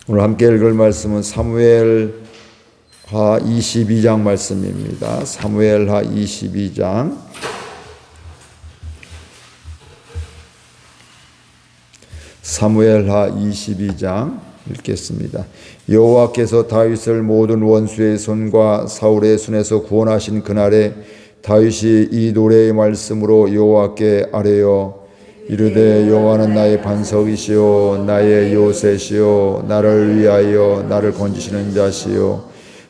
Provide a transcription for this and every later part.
오늘 함께 읽을 말씀은 사무엘하 22장 말씀입니다. 사무엘하 22장 사무엘하 22장 읽겠습니다. 여호와께서 다윗을 모든 원수의 손과 사울의 손에서 구원하신 그날에 다윗이 이 노래의 말씀으로 여호와께 아뢰어 이르되 여호와는 나의 반석이시요 나의 요새시요 나를 위하여 나를 건지시는 자시요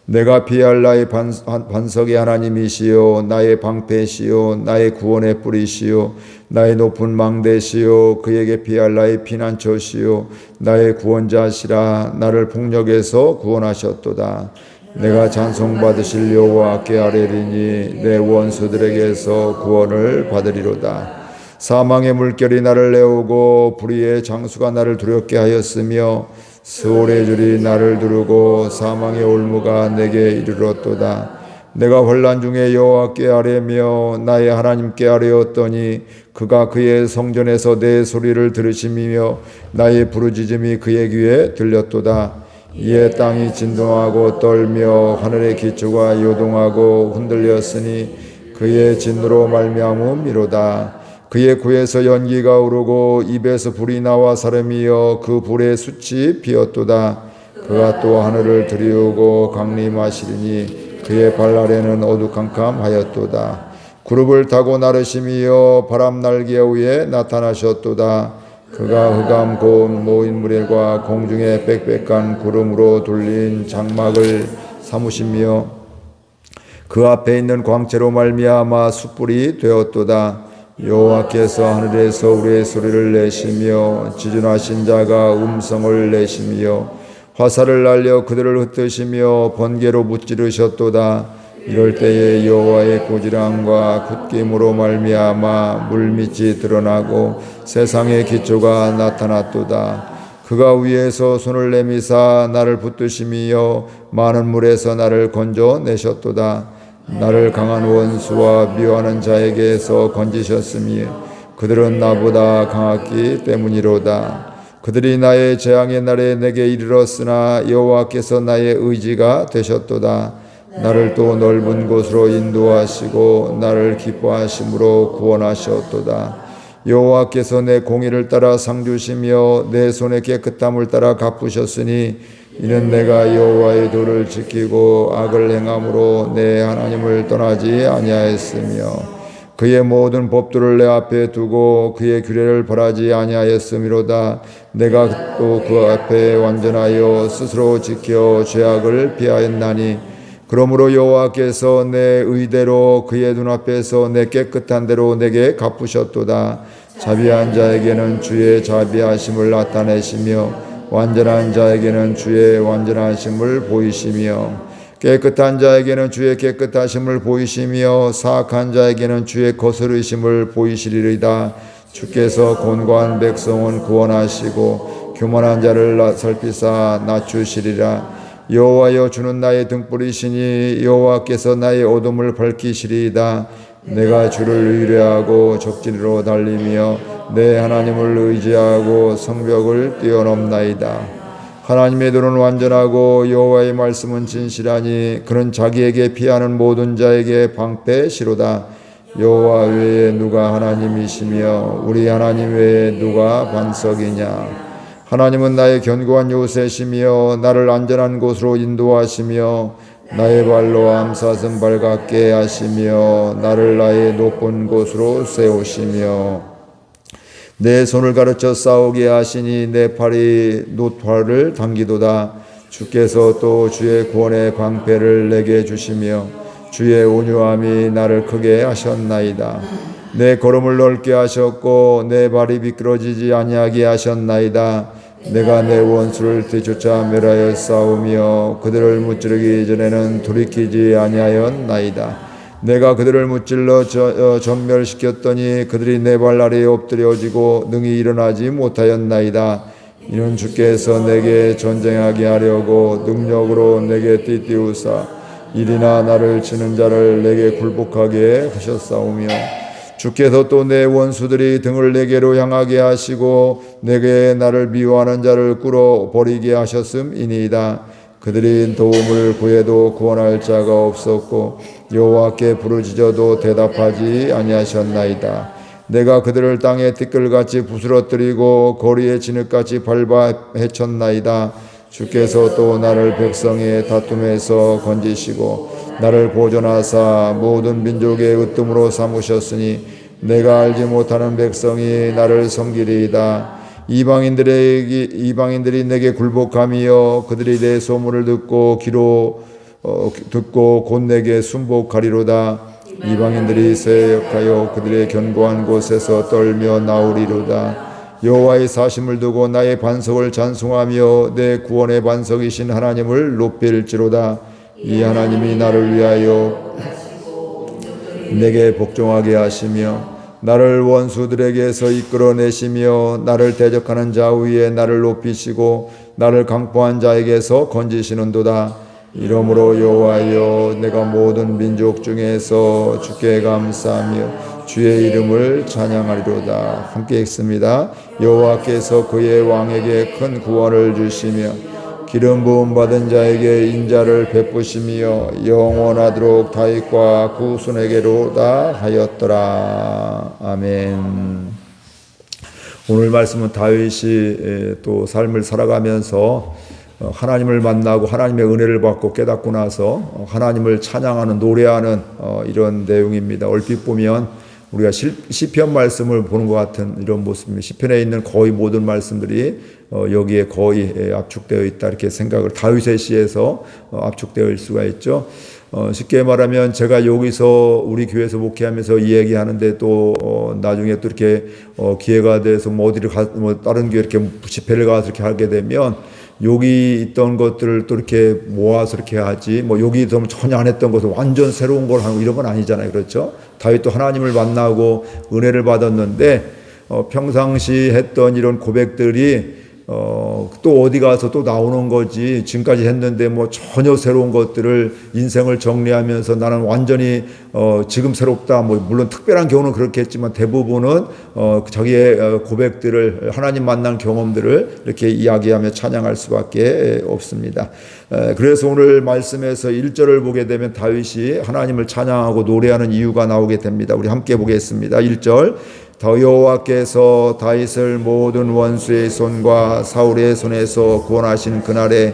내가 피할 나의 반석의 하나님이시요 나의 방패시요 나의 구원의 뿌리시요 나의 높은 망대시요 그에게 피할 나의 피난처시요 나의 구원자시라 나를 폭력에서 구원하셨도다. 내가 찬송받으실 여호와께 아뢰리니 내 원수들에게서 구원을 받으리로다. 사망의 물결이 나를 내오고 불의의 장수가 나를 두렵게 하였으며 스올의 줄이 나를 두르고 사망의 올무가 내게 이르렀도다. 내가 환난 중에 여호와께 아뢰며 나의 하나님께 아뢰었더니 그가 그의 성전에서 내 소리를 들으심이며 나의 부르짖음이 그의 귀에 들렸도다. 이에 땅이 진동하고 떨며 하늘의 기초가 요동하고 흔들렸으니 그의 진노로 말미암음이로다. 그의 코에서 연기가 오르고 입에서 불이 나와 사람이여 그 불의 숯이 피었도다. 그가 또 하늘을 들이우고 강림하시리니 그의 발 아래는 어두캄캄하였도다. 구름을 타고 나르심이여 바람 날개 위에 나타나셨도다. 그가 흑암 고운 모인 무리과 공중에 빽빽한 구름으로 둘린 장막을 삼으시며 그 앞에 있는 광채로 말미암아 숯불이 되었도다. 여호와께서 하늘에서 우리의 소리를 내시며 지존하신 자가 음성을 내시며 화살을 날려 그들을 흩으시며 번개로 무찌르셨도다. 이럴 때에 여호와의 고지랑과 굳김으로 말미암아 물밑이 드러나고 세상의 기초가 나타났도다. 그가 위에서 손을 내미사 나를 붙드시며 많은 물에서 나를 건져내셨도다. 나를 강한 원수와 미워하는 자에게서 건지셨으니 그들은 나보다 강하기 때문이로다. 그들이 나의 재앙의 날에 내게 이르렀으나 여호와께서 나의 의지가 되셨도다. 나를 또 넓은 곳으로 인도하시고 나를 기뻐하심으로 구원하셨도다. 여호와께서 내 공의를 따라 상 주시며 내 손의 깨끗함을 따라 갚으셨으니 이는 내가 여호와의 도를 지키고 악을 행함으로 내 하나님을 떠나지 아니하였으며 그의 모든 법도를 내 앞에 두고 그의 규례를 벌하지 아니하였음이로다. 내가 또 그 앞에 완전하여 스스로 지켜 죄악을 피하였나니 그러므로 여호와께서 내 의대로 그의 눈앞에서 내 깨끗한 대로 내게 갚으셨도다. 자비한 자에게는 주의 자비하심을 나타내시며 완전한 자에게는 주의 완전하심을 보이시며 깨끗한 자에게는 주의 깨끗하심을 보이시며 사악한 자에게는 주의 거스르심을 보이시리이다. 주께서 곤고한 백성은 구원하시고 교만한 자를 살피사 낮추시리라. 여호와여 주는 나의 등불이시니 여호와께서 나의 어둠을 밝히시리이다. 내가 주를 의뢰하고 적진으로 달리며 내 하나님을 의지하고 성벽을 뛰어넘나이다. 하나님의 도는 완전하고 여호와의 말씀은 진실하니 그는 자기에게 피하는 모든 자에게 방패시로다. 여호와 외에 누가 하나님이시며 우리 하나님 외에 누가 반석이냐. 하나님은 나의 견고한 요새시며 나를 안전한 곳으로 인도하시며 나의 발로 암사슴 발같게 하시며 나를 나의 높은 곳으로 세우시며 내 손을 가르쳐 싸우게 하시니 내 팔이 놋활을 당기도다. 주께서 또 주의 구원의 방패를 내게 주시며 주의 온유함이 나를 크게 하셨나이다. 내 걸음을 넓게 하셨고 내 발이 미끄러지지 아니하게 하셨나이다. 내가 내 원수를 뒤쫓아 멸하여 싸우며 그들을 무찌르기 전에는 돌이키지 아니하였나이다. 내가 그들을 무찔러 전멸시켰더니 그들이 내 발 아래에 엎드려지고 능히 일어나지 못하였나이다. 이는 주께서 내게 전쟁하게 하려고 능력으로 내게 띠띠우사 일이나 나를 치는 자를 내게 굴복하게 하셨사오며 주께서 또 내 원수들이 등을 내게로 향하게 하시고 내게 나를 미워하는 자를 끌어버리게 하셨음이니이다. 그들이 도움을 구해도 구원할 자가 없었고 여호와께 부르짖어도 대답하지 아니하셨나이다. 내가 그들을 땅에 티끌같이 부스러뜨리고 거리에 진흙같이 밟아 헤쳤나이다. 주께서 또 나를 백성의 다툼에서 건지시고 나를 보존하사 모든 민족의 으뜸으로 삼으셨으니 내가 알지 못하는 백성이 나를 섬기리이다. 이방인들이 내게 굴복하며 그들이 내 소문을 듣고 곧 내게 순복하리로다. 이방인들이 세역하여 그들의 견고한 곳에서 떨며 나오리로다. 여호와의 사심을 두고 나의 반석을 찬송하며 내 구원의 반석이신 하나님을 높일지로다. 이 하나님이 나를 위하여 내게 복종하게 하시며 나를 원수들에게서 이끌어내시며 나를 대적하는 자 위에 나를 높이시고 나를 강포한 자에게서 건지시는도다. 이러므로 여호와여 내가 모든 민족 중에서 주께 감사하며 주의 이름을 찬양하리로다. 함께 읽습니다. 여호와께서 그의 왕에게 큰 구원을 주시며 기름 부음 받은 자에게 인자를 베푸시며 영원하도록 다윗과 그 후손에게로다 하였더라. 아멘. 오늘 말씀은 다윗이 또 삶을 살아가면서 하나님을 만나고 하나님의 은혜를 받고 깨닫고 나서 하나님을 찬양하는 노래하는 이런 내용입니다. 얼핏 보면 우리가 시편 말씀을 보는 것 같은 이런 모습입니다. 시편에 있는 거의 모든 말씀들이 여기에 거의 압축되어 있다 이렇게 생각을 다윗의 시에서 압축되어 있을 수가 있죠. 쉽게 말하면 제가 여기서 우리 교회에서 목회하면서 이 얘기하는데 또 나중에 또 이렇게 기회가 돼서 뭐 어디를 다른 교회 이렇게 집회를 가서 이렇게 하게 되면 여기 있던 것들을 또 이렇게 모아서 이렇게 하지 뭐 여기 전혀 안 했던 것을 완전 새로운 걸 하고 이런 건 아니잖아요. 그렇죠? 다윗도 하나님을 만나고 은혜를 받았는데 평상시 했던 이런 고백들이 또 어디 가서 또 나오는 거지 지금까지 했는데 뭐 전혀 새로운 것들을 인생을 정리하면서 나는 완전히 지금 새롭다 뭐 물론 특별한 경우는 그렇겠지만 대부분은 자기의 고백들을 하나님 만난 경험들을 이렇게 이야기하며 찬양할 수밖에 없습니다. 그래서 오늘 말씀에서 1절을 보게 되면 다윗이 하나님을 찬양하고 노래하는 이유가 나오게 됩니다. 우리 함께 보겠습니다. 1절 더 여호와께서 다윗을 모든 원수의 손과 사울의 손에서 구원하신 그날에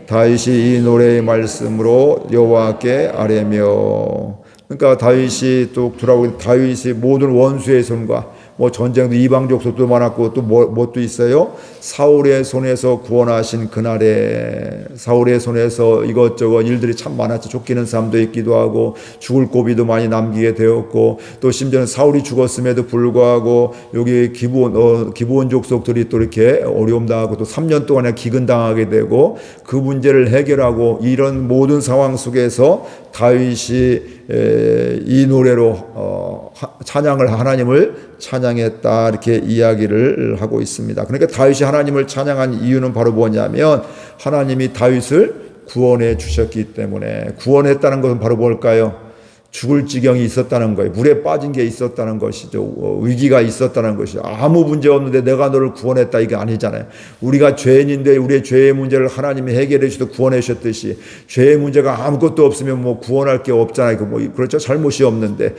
다윗이 이 노래의 말씀으로 여호와께 아뢰며 그러니까 다윗이 또 돌아오게 다윗이 모든 원수의 손과 뭐 전쟁도 이방족 속도 많았고 또 뭣도 있어요. 사울의 손에서 구원하신 그날에 사울의 손에서 이것저것 일들이 참 많았죠. 쫓기는 사람도 있기도 하고 죽을 고비도 많이 남기게 되었고 또 심지어는 사울이 죽었음에도 불구하고 여기 기브온 족속들이 또 이렇게 어려움 당하고 또 3년 동안에 기근당하게 되고 그 문제를 해결하고 이런 모든 상황 속에서 다윗이 이 노래로 찬양을 하나님을 찬양했다 이렇게 이야기를 하고 있습니다. 그러니까 다윗이 하나님을 찬양한 이유는 바로 뭐냐면 하나님이 다윗을 구원해 주셨기 때문에 구원했다는 것은 바로 뭘까요? 죽을 지경이 있었다는 거예요. 물에 빠진 게 있었다는 것이죠. 위기가 있었다는 것이죠. 아무 문제 없는데 내가 너를 구원했다 이게 아니잖아요. 우리가 죄인인데 우리의 죄의 문제를 하나님이 해결해 주셔서 구원해 주셨듯이 죄의 문제가 아무것도 없으면 뭐 구원할 게 없잖아요. 그렇죠. 잘못이 없는데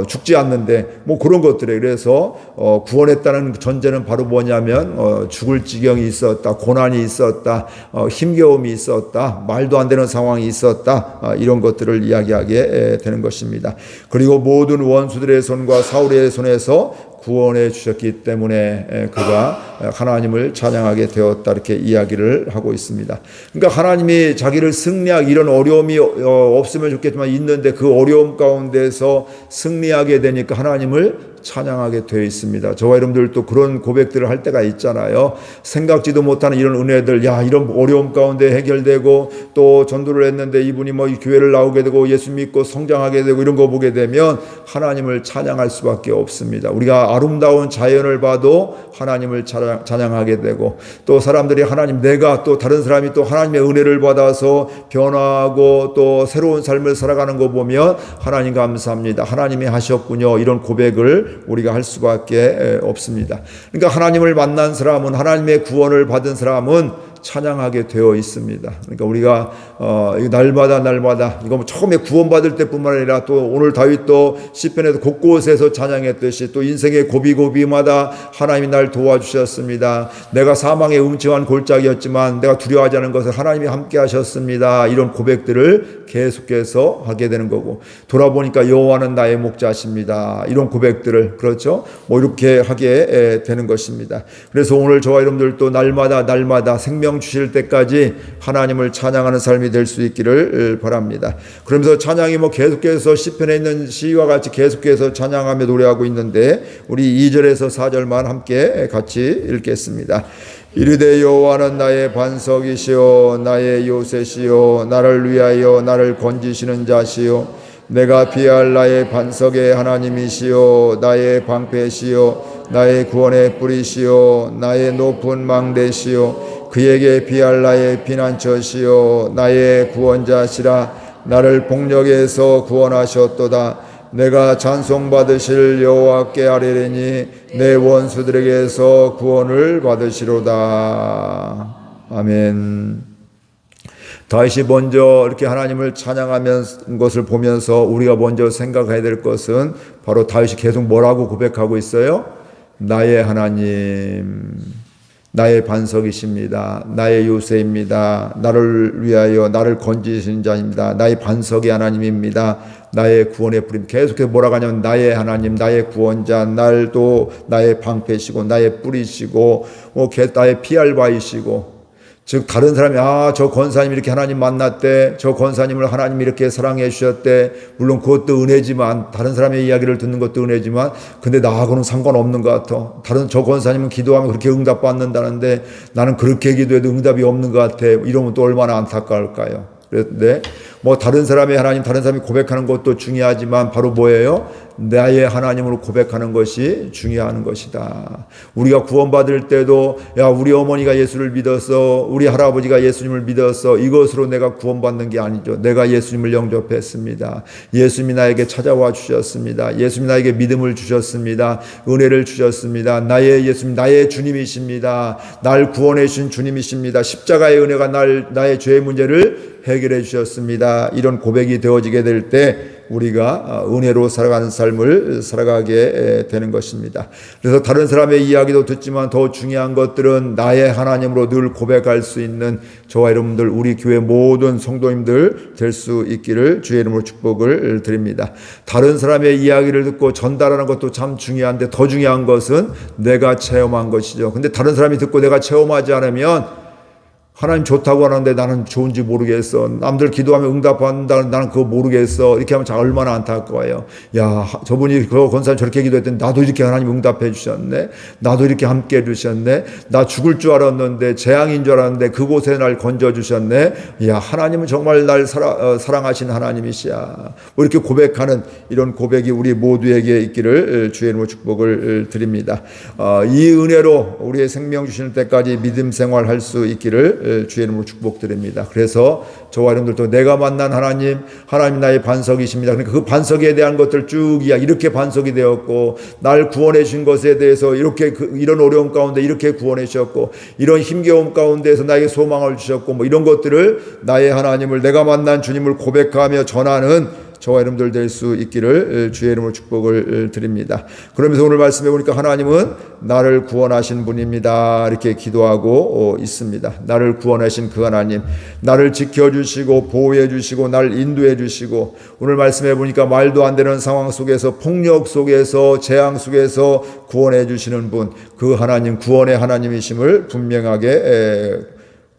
죽지 않는데 뭐 그런 것들에 그래서 구원했다는 전제는 바로 뭐냐면 죽을 지경이 있었다, 고난이 있었다, 힘겨움이 있었다, 말도 안 되는 상황이 있었다 이런 것들을 이야기하게 되는 것입니다. 그리고 모든 원수들의 손과 사울의 손에서 구원해 주셨기 때문에 그가 하나님을 찬양하게 되었다 이렇게 이야기를 하고 있습니다. 그러니까 하나님이 자기를 승리하기 이런 어려움이 없으면 좋겠지만 있는데 그 어려움 가운데서 승리하게 되니까 하나님을 찬양하게 되어 있습니다. 저와 여러분들도 그런 고백들을 할 때가 있잖아요. 생각지도 못하는 이런 은혜들, 이런 어려움 가운데 해결되고 또 전도를 했는데 이분이 뭐 교회를 나오게 되고 예수 믿고 성장하게 되고 이런 거 보게 되면 하나님을 찬양할 수밖에 없습니다. 우리가 아름다운 자연을 봐도 하나님을 찬양하게 되고, 또 사람들이 하나님, 내가 또 다른 사람이 또 하나님의 은혜를 받아서 변화하고 또 새로운 삶을 살아가는 거 보면 하나님 감사합니다, 하나님이 하셨군요, 이런 고백을 우리가 할 수밖에 없습니다. 그러니까 하나님을 만난 사람은, 하나님의 구원을 받은 사람은 찬양하게 되어 있습니다. 그러니까 우리가 날마다 이거 처음에 구원받을 때뿐만 아니라 또 오늘 다윗도 시편에도 곳곳에서 찬양했듯이 또 인생의 고비고비마다 하나님이 날 도와주셨습니다. 내가 사망의 음침한 골짜기였지만 내가 두려워하지 않은 것을 하나님이 함께 하셨습니다. 이런 고백들을 계속해서 하게 되는 거고, 돌아보니까 여호와는 나의 목자십니다. 이런 고백들을, 그렇죠? 이렇게 하게 되는 것입니다. 그래서 오늘 저와 여러분들도 날마다 생명 주실 때까지 하나님을 찬양하는 삶이 될 수 있기를 바랍니다. 그러면서 찬양이 계속해서 시편에 있는 시와 같이 계속해서 찬양하며 노래하고 있는데, 우리 2절에서 4절만 함께 같이 읽겠습니다. 이르되 여호와는 나의 반석이시요 나의 요새시요 나를 위하여 나를 건지시는 자시요 내가 피할 나의 반석의 하나님이시요 나의 방패시요 나의 구원의 뿌리시요 나의 높은 망대시요 그에게 피할 나의 피난처시요 나의 구원자시라. 나를 폭력에서 구원하셨도다. 내가 찬송받으실 여호와께 아뢰리니 내 원수들에게서 구원을 받으시로다. 아멘. 다윗이 먼저 이렇게 하나님을 찬양하는 것을 보면서 우리가 먼저 생각해야 될 것은 바로 다윗이 계속 뭐라고 고백하고 있어요? 나의 하나님, 나의 반석이십니다. 나의 요새입니다. 나를 위하여 나를 건지시는 자입니다. 나의 반석의 하나님입니다. 나의 구원의 뿌리입니다. 계속해서 뭐라고 하냐면 나의 하나님, 나의 구원자, 날도 나의 방패시고 나의 뿌리시고 나의 피할 바이시고, 즉 다른 사람이 저 권사님 이렇게 하나님 만났대, 저 권사님을 하나님이 이렇게 사랑해 주셨대, 물론 그것도 은혜지만, 다른 사람의 이야기를 듣는 것도 은혜지만, 근데 나하고는 상관없는 것 같아. 저 권사님은 기도하면 그렇게 응답받는다는데 나는 그렇게 기도해도 응답이 없는 것 같아. 이러면 또 얼마나 안타까울까요? 그런데 다른 사람의 하나님, 다른 사람이 고백하는 것도 중요하지만 바로 뭐예요? 나의 하나님으로 고백하는 것이 중요한 것이다. 우리가 구원받을 때도 우리 어머니가 예수를 믿었어, 우리 할아버지가 예수님을 믿었어, 이것으로 내가 구원받는 게 아니죠. 내가 예수님을 영접했습니다. 예수님이 나에게 찾아와 주셨습니다. 예수님이 나에게 믿음을 주셨습니다. 은혜를 주셨습니다. 나의 예수님, 나의 주님이십니다. 날 구원해 주신 주님이십니다. 십자가의 은혜가 나의 죄의 문제를 해결해 주셨습니다. 이런 고백이 되어지게 될 때 우리가 은혜로 살아가는 삶을 살아가게 되는 것입니다. 그래서 다른 사람의 이야기도 듣지만 더 중요한 것들은 나의 하나님으로 늘 고백할 수 있는 저와 여러분들, 우리 교회 모든 성도님들 될 수 있기를 주의 이름으로 축복을 드립니다. 다른 사람의 이야기를 듣고 전달하는 것도 참 중요한데 더 중요한 것은 내가 체험한 것이죠. 근데 다른 사람이 듣고 내가 체험하지 않으면 하나님 좋다고 하는데 나는 좋은지 모르겠어. 남들 기도하면 응답받는다, 나는 그거 모르겠어. 이렇게 하면 얼마나 안타까워요. 저분이 그 권사님 저렇게 기도했더니 나도 이렇게 하나님 응답해 주셨네. 나도 이렇게 함께 해 주셨네. 나 죽을 줄 알았는데, 재앙인 줄 알았는데 그곳에 날 건져 주셨네. 하나님은 정말 날 사랑하신 하나님이시야. 이렇게 고백하는 이런 고백이 우리 모두에게 있기를 주의 이름으로 축복을 드립니다. 이 은혜로 우리의 생명 주시는 때까지 믿음 생활할 수 있기를 주의 이름으로 축복드립니다. 그래서 저와 여러분들도 내가 만난 하나님 나의 반석이십니다. 그러니까 그 반석에 대한 것들 쭉 이렇게 반석이 되었고, 날 구원해 주신 것에 대해서 이렇게 이런 어려움 가운데 이렇게 구원해 주셨고, 이런 힘겨움 가운데서 나에게 소망을 주셨고, 이런 것들을 나의 하나님을, 내가 만난 주님을 고백하며 전하는 저와 여러분들 될 수 있기를 주의 이름으로 축복을 드립니다. 그러면서 오늘 말씀해 보니까 하나님은 나를 구원하신 분입니다. 이렇게 기도하고 있습니다. 나를 구원하신 그 하나님, 나를 지켜주시고 보호해 주시고 날 인도해 주시고, 오늘 말씀해 보니까 말도 안 되는 상황 속에서, 폭력 속에서, 재앙 속에서 구원해 주시는 분, 그 하나님, 구원의 하나님이심을 분명하게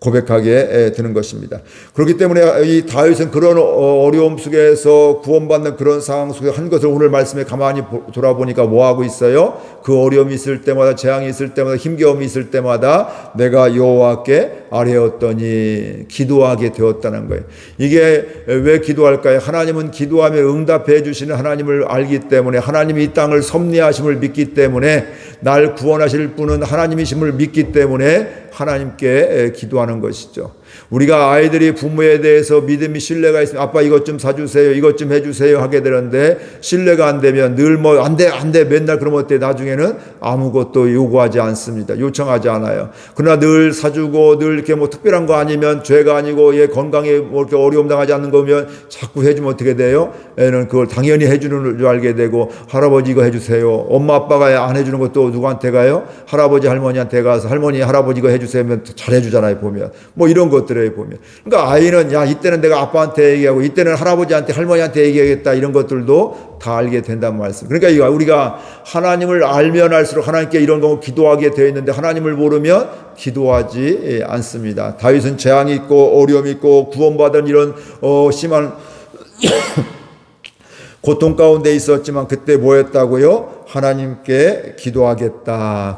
고백하게 되는 것입니다. 그렇기 때문에 이 다윗은 그런 어려움 속에서 구원받는 그런 상황 속에 한 것을 오늘 말씀에 가만히 돌아보니까 뭐하고 있어요? 그 어려움이 있을 때마다, 재앙이 있을 때마다, 힘겨움이 있을 때마다 내가 여호와께 아뢰었더니 기도하게 되었다는 거예요. 이게 왜 기도할까요? 하나님은 기도하며 응답해 주시는 하나님을 알기 때문에, 하나님이 이 땅을 섭리하심을 믿기 때문에, 날 구원하실 분은 하나님이심을 믿기 때문에 하나님께 기도하는 것이죠. 우리가 아이들이 부모에 대해서 믿음이 신뢰가 있으면 아빠 이것 좀 사주세요, 이것 좀 해주세요 하게 되는데, 신뢰가 안 되면 늘 뭐 안 돼 맨날 그러면 어때? 나중에는 아무것도 요구하지 않습니다. 요청하지 않아요. 그러나 늘 사주고 늘 이렇게 뭐 특별한 거 아니면, 죄가 아니고 얘 건강에 뭐 이렇게 어려움 당하지 않는 거면 자꾸 해주면 어떻게 돼요? 애는 그걸 당연히 해주는 줄 알게 되고, 할아버지 이거 해주세요. 엄마 아빠가 안 해주는 것도 누구한테 가요? 할아버지 할머니한테 가서 할머니 할아버지 이거 해주세요 하면 잘 해주잖아요. 보면 뭐 이런 것들에 보면, 그러니까 아이는 야 이때는 내가 아빠한테 얘기하고 이때는 할아버지한테 할머니한테 얘기하겠다, 이런 것들도 다 알게 된다는 말씀. 그러니까 우리가 하나님을 알면 알수록 하나님께 이런 거 기도하게 되어 있는데, 하나님을 모르면 기도하지 않습니다. 다윗은 재앙이 있고 어려움이 있고 구원받은 이런 심한 고통 가운데 있었지만 그때 뭐 했다고요? 하나님께 기도하였다.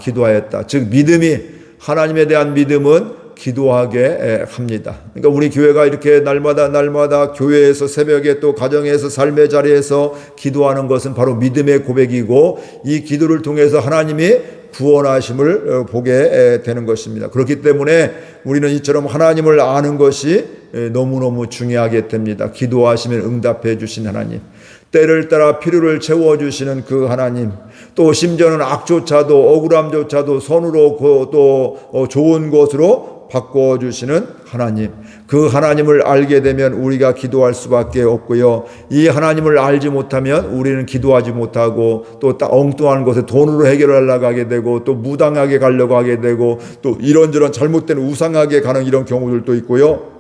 즉 믿음이, 하나님에 대한 믿음은 기도하게 합니다. 그러니까 우리 교회가 이렇게 날마다 교회에서 새벽에 또 가정에서 삶의 자리에서 기도하는 것은 바로 믿음의 고백이고, 이 기도를 통해서 하나님이 구원하심을 보게 되는 것입니다. 그렇기 때문에 우리는 이처럼 하나님을 아는 것이 너무너무 중요하게 됩니다. 기도하시면 응답해 주신 하나님, 때를 따라 필요를 채워주시는 그 하나님, 또 심지어는 악조차도 억울함조차도 선으로 또 좋은 것으로 바꿔주시는 하나님, 그 하나님을 알게 되면 우리가 기도할 수밖에 없고요. 이 하나님을 알지 못하면 우리는 기도하지 못하고, 또 엉뚱한 것을 돈으로 해결하려고 하게 되고, 또 무당하게 가려고 하게 되고, 또 이런저런 잘못된 우상하게 가는 이런 경우들도 있고요.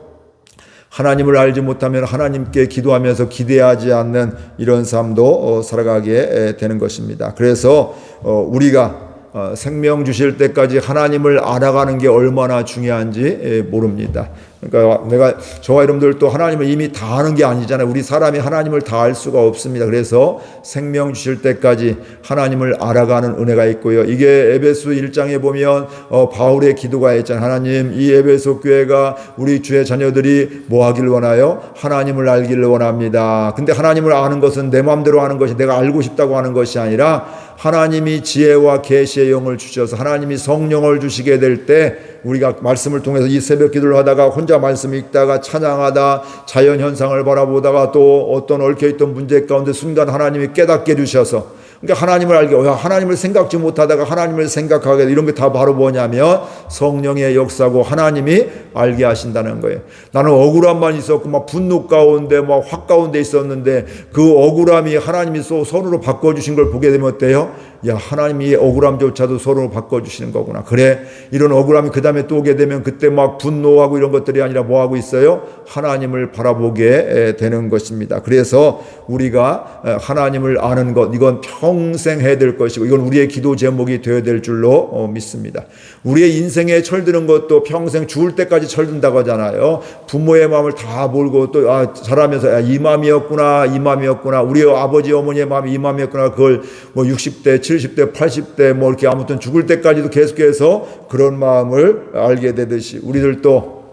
하나님을 알지 못하면 하나님께 기도하면서 기대하지 않는 이런 삶도 살아가게 되는 것입니다. 그래서 우리가 생명 주실 때까지 하나님을 알아가는 게 얼마나 중요한지 모릅니다. 그러니까 저와 여러분들도 하나님을 이미 다 아는 게 아니잖아요. 우리 사람이 하나님을 다 알 수가 없습니다. 그래서 생명 주실 때까지 하나님을 알아가는 은혜가 있고요. 이게 에베소 1장에 보면 바울의 기도가 있잖아요. 하나님, 이 에베소 교회가 우리 주의 자녀들이 뭐 하길 원하요? 하나님을 알기를 원합니다. 근데 하나님을 아는 것은 내 마음대로 하는 것이, 내가 알고 싶다고 하는 것이 아니라, 하나님이 지혜와 계시의 영을 주셔서 하나님이 성령을 주시게 될 때, 우리가 말씀을 통해서 이 새벽 기도를 하다가 혼자 말씀 읽다가 찬양하다 자연 현상을 바라보다가 또 어떤 얽혀있던 문제 가운데 순간 하나님이 깨닫게 해주셔서, 그러니까 하나님을 알게, 하나님을 생각지 못하다가 하나님을 생각하게, 이런 게 다 바로 뭐냐면 성령의 역사고 하나님이 알게 하신다는 거예요. 나는 억울함만 있었고 막 분노 가운데 막 확 가운데 있었는데, 그 억울함이 하나님이 손으로 바꿔주신 걸 보게 되면 어때요? 야, 하나님이 억울함조차도 손으로 바꿔주시는 거구나. 그래, 이런 억울함이 그 다음에 또 오게 되면 그때 막 분노하고 이런 것들이 아니라 뭐 하고 있어요? 하나님을 바라보게 되는 것입니다. 그래서 우리가 하나님을 아는 것, 이건 평생 해야 될 것이고, 이건 우리의 기도 제목이 되어야 될 줄로 믿습니다. 우리의 인생에 철드는 것도 평생 죽을 때까지 철든다고 하잖아요. 부모의 마음을 다 몰고 또 자라면서 이 마음이었구나, 이 마음이었구나, 우리 아버지 어머니의 마음이 이 마음이었구나, 그걸 뭐 60대 70대 80대 뭐 이렇게 아무튼 죽을 때까지도 계속해서 그런 마음을 알게 되듯이, 우리들도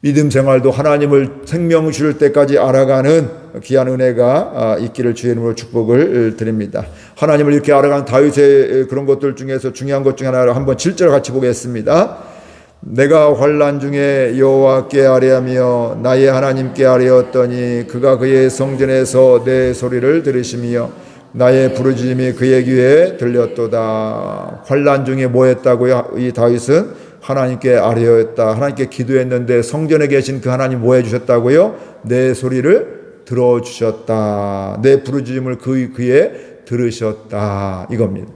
믿음 생활도 하나님을 생명 주실 때까지 알아가는 귀한 은혜가 있기를 주의 이름으로 축복을 드립니다. 하나님을 이렇게 알아가는 다윗의 그런 것들 중에서 중요한 것 중에 하나를 한번 7절 같이 보겠습니다. 내가 환난 중에 여호와께 아뢰하며 나의 하나님께 아뢰었더니 그가 그의 성전에서 내 소리를 들으시며 나의 부르짖음이 그의 귀에 들렸도다. 환난 중에 뭐 했다고요? 이 다윗은 하나님께 아뢰었다. 하나님께 기도했는데 성전에 계신 그 하나님 뭐 해주셨다고요? 내 소리를 들어주셨다. 내 부르짖음을 그의 들으셨다. 이겁니다.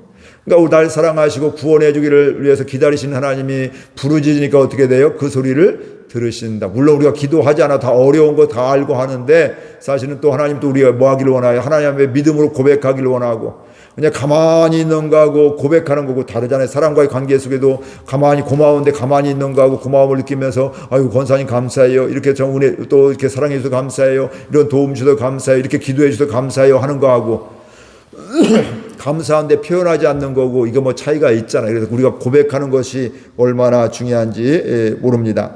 그러니까 날 사랑하시고 구원해 주기를 위해서 기다리시는 하나님이 부르짖으니까 어떻게 돼요? 그 소리를 들으신다. 물론 우리가 기도하지 않아 다 어려운 거 다 알고 하는데, 사실은 또 하나님도 우리가 뭐 하기를 원하요? 하나님 앞에 믿음으로 고백하기를 원하고, 그냥 가만히 있는 거하고 고백하는 거고 다르잖아요. 사람과의 관계 속에도 가만히 고마운데 가만히 있는 거하고 고마움을 느끼면서 아유 권사님 감사해요, 이렇게 저 은혜 또 이렇게 사랑해 주셔서 감사해요, 이런 도움 주셔서 감사해요, 이렇게 기도해 주셔서 감사해요 하는 거하고 감사한데 표현하지 않는 거고 이거 뭐 차이가 있잖아요. 그래서 우리가 고백하는 것이 얼마나 중요한지 모릅니다.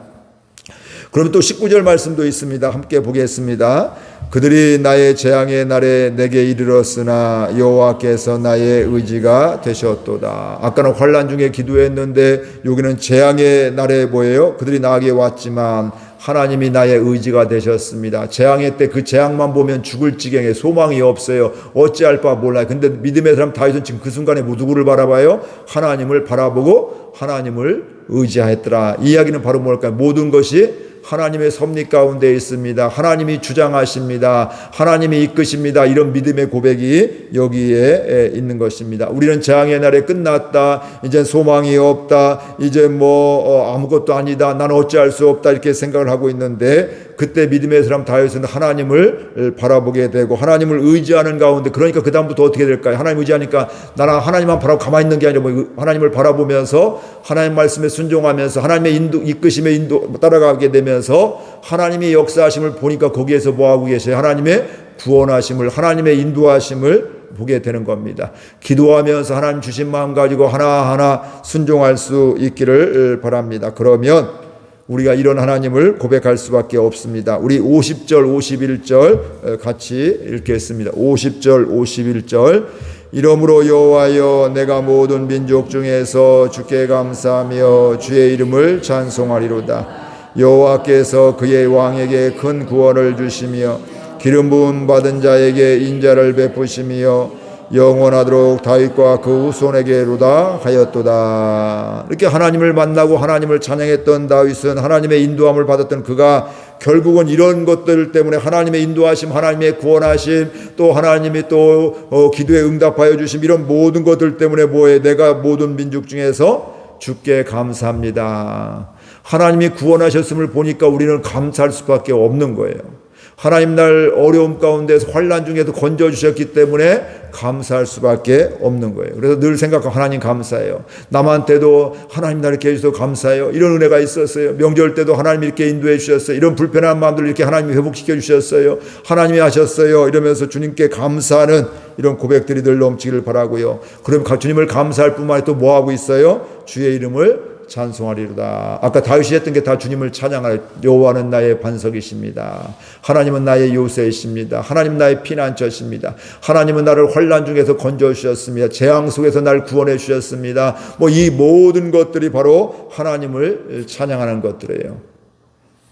그럼 또 19절 말씀도 있습니다. 함께 보겠습니다. 그들이 나의 재앙의 날에 내게 이르렀으나 여호와께서 나의 의지가 되셨도다. 아까는 환난 중에 기도했는데 여기는 재앙의 날에 뭐예요? 그들이 나에게 왔지만 하나님이 나의 의지가 되셨습니다. 재앙의 때 그 재앙만 보면 죽을 지경에 소망이 없어요. 어찌할 바 몰라요. 근데 믿음의 사람 다윗은 지금 그 순간에 누구를 바라봐요? 하나님을 바라보고 하나님을 의지하였더라. 이 이야기는 바로 뭘까요? 모든 것이 하나님의 섭리 가운데 있습니다. 하나님이 주장하십니다. 하나님이 이끄십니다. 이런 믿음의 고백이 여기에 있는 것입니다. 우리는 재앙의 날에 끝났다. 이제 소망이 없다. 이제 아무것도 아니다. 나는 어찌할 수 없다. 이렇게 생각을 하고 있는데 그때 믿음의 사람 다윗은 하나님을 바라보게 되고 하나님을 의지하는 가운데 그러니까 그 다음부터 어떻게 될까요? 하나님 의지하니까 나는 하나님만 바라보고 가만히 있는 게 아니라 하나님을 바라보면서 하나님 말씀에 순종하면서 하나님의 이끄심에 따라가게 되면서 하나님이 역사하심을 보니까 거기에서 뭐하고 계세요? 하나님의 구원하심을 하나님의 인도하심을 보게 되는 겁니다. 기도하면서 하나님 주신 마음 가지고 하나하나 순종할 수 있기를 바랍니다. 그러면 우리가 이런 하나님을 고백할 수밖에 없습니다. 우리 50절 51절 같이 읽겠습니다. 50절 51절 이러므로 여호와여 내가 모든 민족 중에서 주께 감사하며 주의 이름을 찬송하리로다. 여호와께서 그의 왕에게 큰 구원을 주시며 기름 부음 받은 자에게 인자를 베푸시며 영원하도록 다윗과 그 후손에게로다 하였도다. 이렇게 하나님을 만나고 하나님을 찬양했던 다윗은 하나님의 인도함을 받았던 그가 결국은 이런 것들 때문에 하나님의 인도하심, 하나님의 구원하심, 또 하나님이 또 기도에 응답하여 주심 이런 모든 것들 때문에 뭐해? 내가 모든 민족 중에서 주께 감사합니다. 하나님이 구원하셨음을 보니까 우리는 감사할 수밖에 없는 거예요. 하나님 날 어려움 가운데서 환난 중에도 건져주셨기 때문에 감사할 수밖에 없는 거예요. 그래서 늘 생각하고 하나님 감사해요. 남한테도 하나님 날 이렇게 해주셔서 감사해요. 이런 은혜가 있었어요. 명절 때도 하나님 이렇게 인도해 주셨어요. 이런 불편한 마음들을 이렇게 하나님이 회복시켜 주셨어요. 하나님이 하셨어요. 이러면서 주님께 감사하는 이런 고백들이 늘 넘치기를 바라고요. 그럼 주님을 감사할 뿐만 아니라 또 뭐하고 있어요? 주의 이름을 찬송하리로다. 아까 다윗이 했던 게 다 주님을 찬양하라. 여호와는 나의 반석이십니다. 하나님은 나의 요새이십니다. 하나님 나의 피난처십니다. 하나님은 나를 환난 중에서 건져 주셨습니다. 재앙 속에서 나를 구원해 주셨습니다. 이 모든 것들이 바로 하나님을 찬양하는 것들이에요.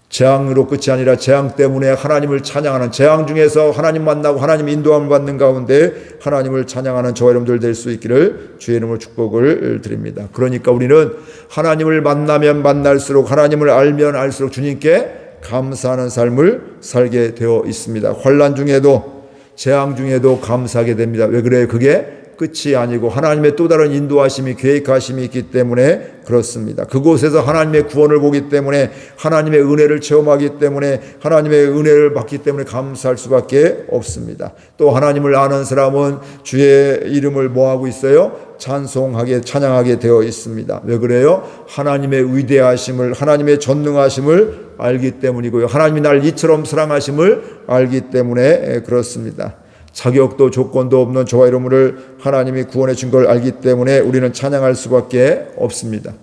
재앙으로 끝이 아니라 재앙 때문에 하나님을 찬양하는, 재앙 중에서 하나님 만나고 하나님 인도함을 받는 가운데 하나님을 찬양하는 저와 여러분들 될 수 있기를 주의 이름으로 축복을 드립니다. 그러니까 우리는 하나님을 만나면 만날수록, 하나님을 알면 알수록 주님께 감사하는 삶을 살게 되어 있습니다. 환난 중에도 재앙 중에도 감사하게 됩니다. 왜 그래요? 그게 끝이 아니고 하나님의 또 다른 인도하심이, 계획하심이 있기 때문에 그렇습니다. 그곳에서 하나님의 구원을 보기 때문에, 하나님의 은혜를 체험하기 때문에, 하나님의 은혜를 받기 때문에 감사할 수밖에 없습니다. 또 하나님을 아는 사람은 주의 이름을 뭐하고 있어요? 찬양하게 되어 있습니다. 왜 그래요? 하나님의 위대하심을, 하나님의 전능하심을 알기 때문이고요. 하나님이 날 이처럼 사랑하심을 알기 때문에 그렇습니다. 자격도 조건도 없는 저와 여러분을 하나님이 구원해 준 걸 알기 때문에 우리는 찬양할 수밖에 없습니다.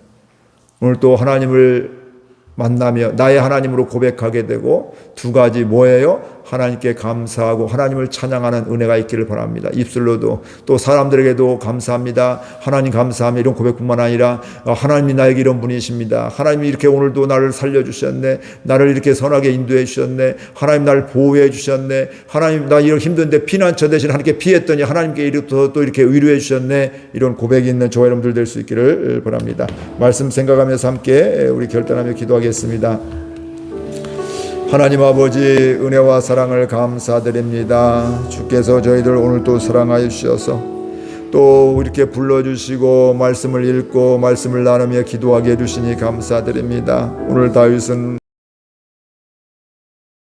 오늘 또 하나님을 만나며 나의 하나님으로 고백하게 되고, 두 가지 뭐예요? 하나님께 감사하고 하나님을 찬양하는 은혜가 있기를 바랍니다. 입술로도, 또 사람들에게도 감사합니다, 하나님 감사합니다, 이런 고백뿐만 아니라 하나님이 나에게 이런 분이십니다, 하나님이 이렇게 오늘도 나를 살려주셨네, 나를 이렇게 선하게 인도해 주셨네, 하나님 나를 보호해 주셨네, 하나님 나 이런 힘든데 피난처 대신 하나님께 피했더니 하나님께 또 이렇게 위로해 주셨네, 이런 고백이 있는 저와 여러분들 될 수 있기를 바랍니다. 말씀 생각하면서 함께 우리 결단하며 기도하겠습니다. 하나님 아버지, 은혜와 사랑을 감사드립니다. 주께서 저희들 오늘 또 사랑하여 주셔서 또 이렇게 불러주시고 말씀을 읽고 말씀을 나누며 기도하게 해주시니 감사드립니다. 오늘 다윗은